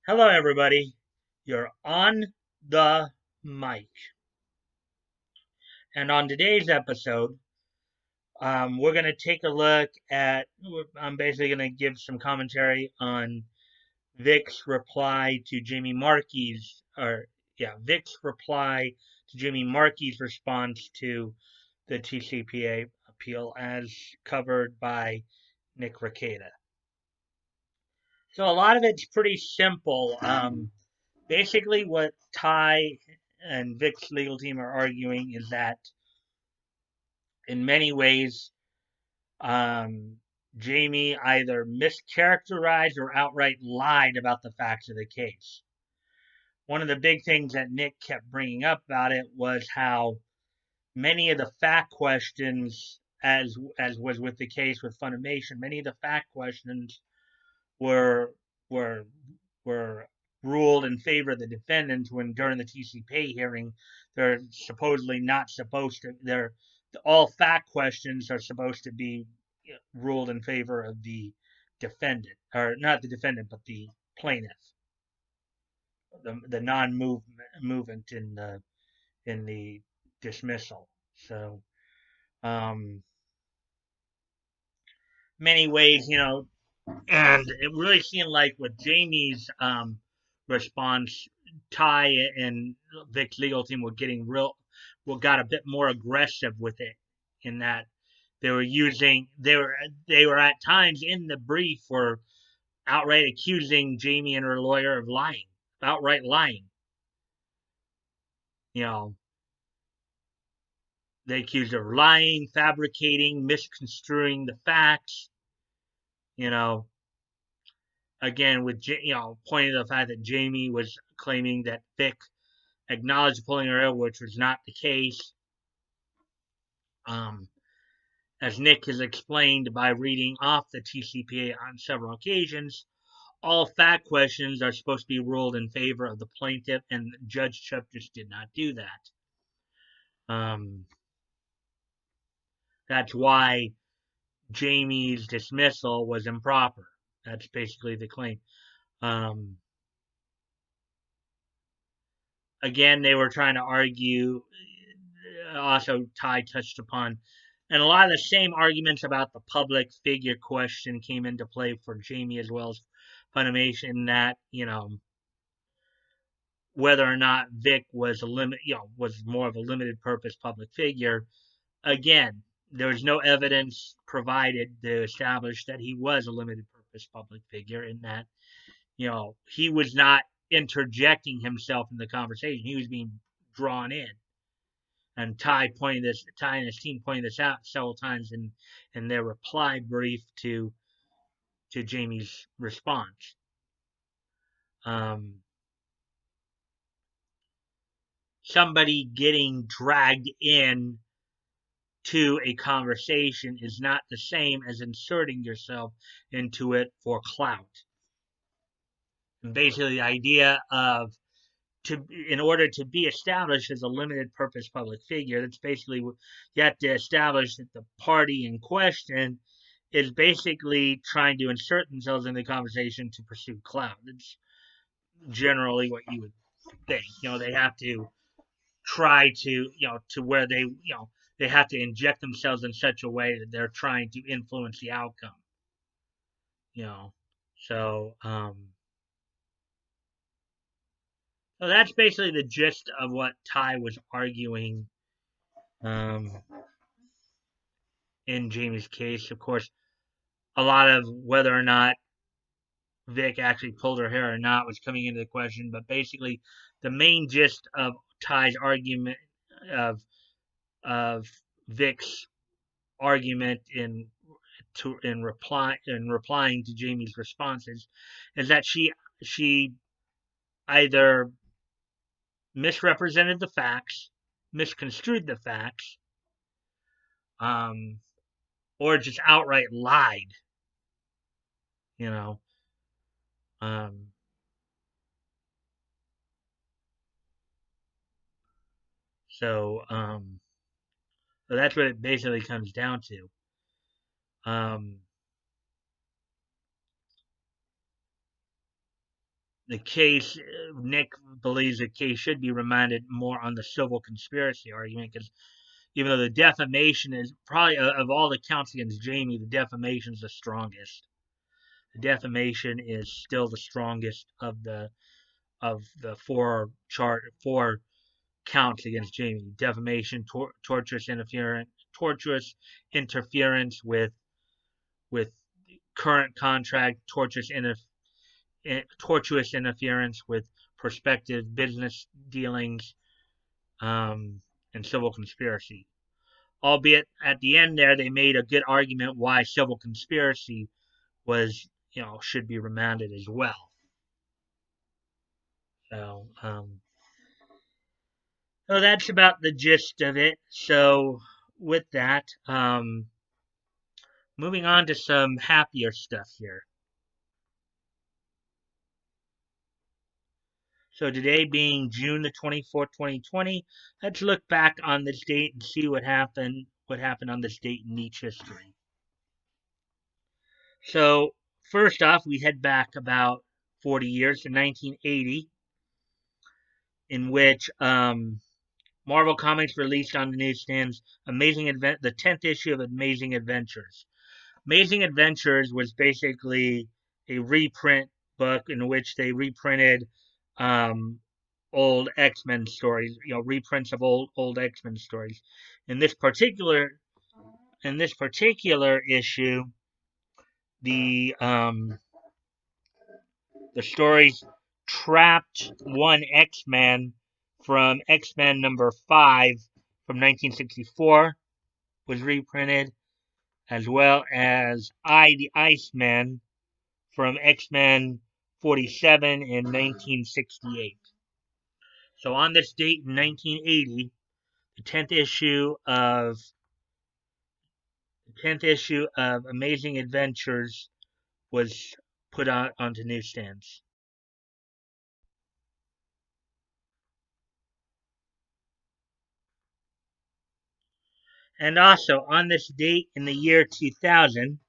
Hello, everybody. You're on the mic. And on today's episode, we're going to take a look at. I'm basically going to give some commentary on Vic's reply to Jamie Marchi's, Vic's reply to Jamie Marchi's response to the TCPA appeal as covered by Nick Rekieta. So a lot of it's pretty simple. Basically, what Ty and Vic's legal team are arguing is that in many ways, um, Jamie either mischaracterized or outright lied about the facts of the case. One of the big things that Nick kept bringing up about it was how many of the fact questions, as was with the case with Funimation, many of the fact questions were were were ruled in favor of the defendants when during the TCPA hearing they're supposedly not supposed to. They're all fact questions are supposed to be ruled in favor of the defendant, or not the defendant, but the plaintiff, the non-movement in the dismissal. So, um, many ways, and it really seemed like with Jamie's response, Ty and Vic's legal team were getting got a bit more aggressive with it. In that they were at times in the brief were outright accusing Jamie and her lawyer of lying, outright lying. You know, they accused her of lying, fabricating, misconstruing the facts. You know, again with pointing to the fact that Jamie was claiming that Vic acknowledged pulling her hair, which was not the case. Um, as Nick has explained by reading off the TCPA on several occasions, all fact questions are supposed to be ruled in favor of the plaintiff, and Judge Chubb just did not do that. That's why Jamie's dismissal was improper. That's basically the claim. Again, they were trying to argue, also Ty touched upon, and a lot of the same arguments about the public figure question came into play for Jamie as well as Funimation, that, whether or not Vic was was more of a limited purpose public figure. Again, there was no evidence provided to establish that he was a limited purpose public figure, in that, he was not interjecting himself in the conversation. He was being drawn in. And Ty and his team pointed this out several times in their reply brief to Jamie's response. Somebody getting dragged in to a conversation is not the same as inserting yourself into it for clout. And basically, the idea of in order to be established as a limited purpose public figure, that's basically you have to establish that the party in question is basically trying to insert themselves in the conversation to pursue clout. It's generally what you would think. They have to try to, to where they have to inject themselves in such a way that they're trying to influence the outcome. So so that's basically the gist of what Ty was arguing in Jamie's case. Of course, a lot of whether or not Vic actually pulled her hair or not was coming into the question, but basically the main gist of Ty's argument of Vic's argument in replying to Jamie's responses is that she either misrepresented the facts, misconstrued the facts, or just outright lied. So that's what it basically comes down to. the case, Nick believes the case should be remanded more on the civil conspiracy argument, because even though the defamation is probably, of all the counts against Jamie, the defamation is the strongest. The defamation is still the strongest of the four counts against Jamie: defamation, torturous interference with current contract, tortuous interference with prospective business dealings, and civil conspiracy. Albeit at the end there, they made a good argument why civil conspiracy should be remanded as well. So that's about the gist of it. So with that, moving on to some happier stuff here. So today being June the 24th, 2020, let's look back on this date and see what happened on this date in Nietzsche history. So first off, we head back about 40 years to 1980, in which Marvel Comics released on the newsstands the 10th issue of Amazing Adventures. Amazing Adventures was basically a reprint book in which they reprinted old X-Men stories, reprints of old X-Men stories. In this particular issue, the stories trapped one X-Men from X-Men number 5 from 1964 was reprinted, as well as the Iceman from X-Men 47 in 1968. So on this date in 1980, the 10th issue of Amazing Adventures was put out onto newsstands. And also on this date in the year 2000,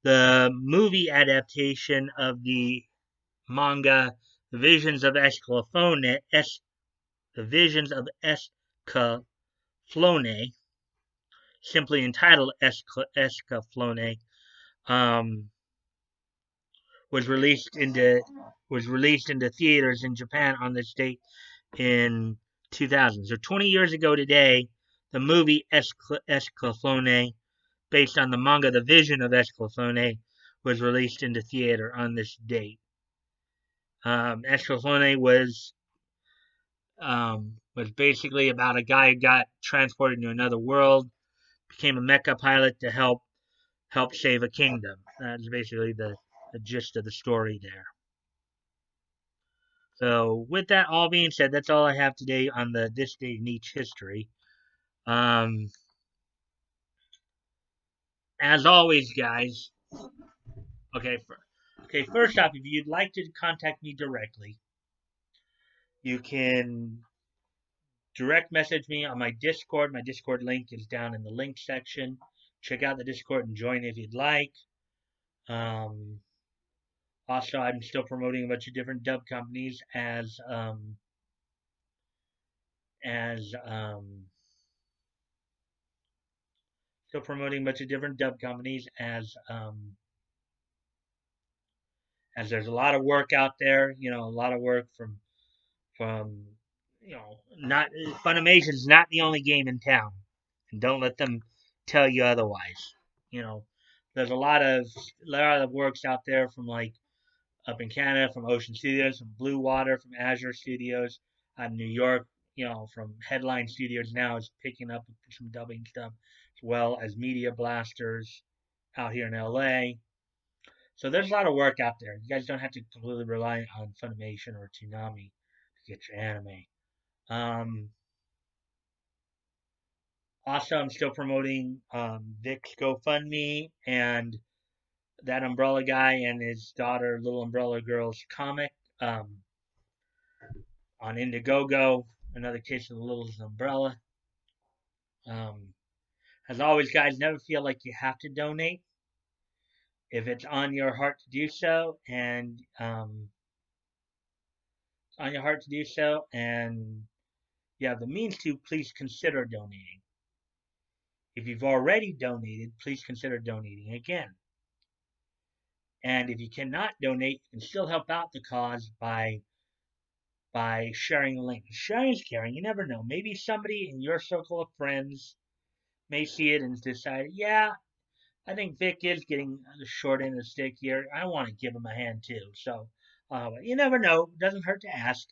the movie adaptation of the manga The Visions of Escaflowne, simply entitled Escaflowne, was released into theaters in Japan on this date in 2000. So 20 years ago today, the movie Escaflowne, based on the manga The Vision of Escaflowne, was released into theater on this date. Escaflowne was basically about a guy who got transported to another world, became a mecha pilot to help save a kingdom. That's basically the gist of the story there. So with that all being said, that's all I have today on this day in each history. As always, guys. First off, if you'd like to contact me directly, you can direct message me on my Discord. My Discord link is down in the link section. Check out the Discord and join if you'd like. Also, I'm still promoting a bunch of different dub companies as there's a lot of work out there. A lot of work from not Funimation's not the only game in town, and don't let them tell you otherwise. There's a lot of works out there from up in Canada, from Ocean Studios, from Blue Water, from Azure Studios, out in New York. From Headline Studios now is picking up some dubbing stuff, as well as Media Blasters out here in LA. So there's a lot of work out there. You guys don't have to completely rely on Funimation or Toonami to get your anime. Also, I'm still promoting Vic's GoFundMe and that Umbrella Guy and his daughter, Little Umbrella Girls comic on Indiegogo, another case of the Littlest Umbrella. As always, guys, never feel like you have to donate if it's on your heart to do so, and on your heart to do so, and you have the means to, please consider donating. If you've already donated, please consider donating again. And if you cannot donate, you can still help out the cause by sharing the link. Sharing is caring. You never know. Maybe somebody in your circle of friends may see it and decide, yeah, I think Vic is getting the short end of the stick here. I want to give him a hand too. So you never know. It doesn't hurt to ask.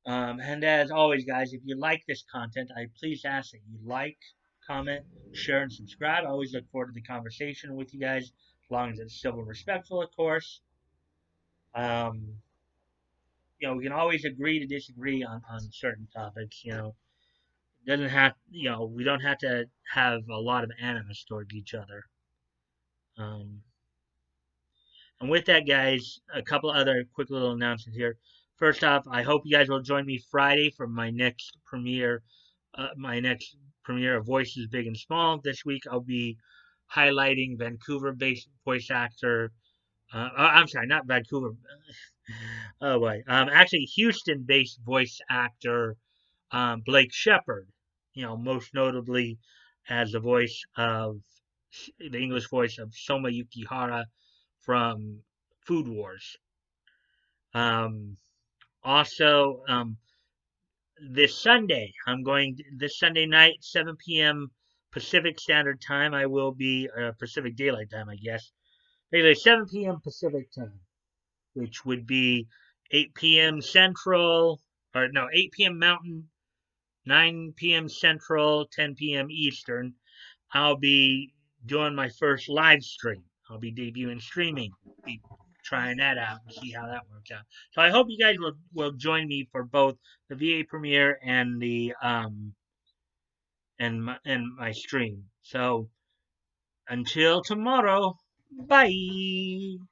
And as always, guys, if you like this content, I please ask that you like, comment, share, and subscribe. I always look forward to the conversation with you guys, as long as it's civil and respectful, of course. Um, we can always agree to disagree on certain topics. It doesn't have, we don't have to have a lot of animus towards each other. Um, and with that, guys, a couple other quick little announcements here. First off, I hope you guys will join me Friday for my next premiere of Voices Big and Small. This week, I'll be highlighting Vancouver-based voice actor. I'm sorry, not Vancouver. Oh boy, actually Houston-based voice actor Blake Shepard. Most notably as the voice of the English voice of Soma Yukihara from Food Wars. Um, also, this Sunday night, 7 p.m. Pacific Standard Time. I will be Pacific Daylight Time, I guess. Basically, 7 p.m. Pacific Time, which would be 8 p.m. Central, or no, 8 p.m. Mountain, 9 p.m. Central, 10 p.m. Eastern. I'll be doing my first live stream. I'll be debuting streaming, be trying that out and see how that works out. So I hope you guys will join me for both the VA premiere and the and my stream. So until tomorrow, bye.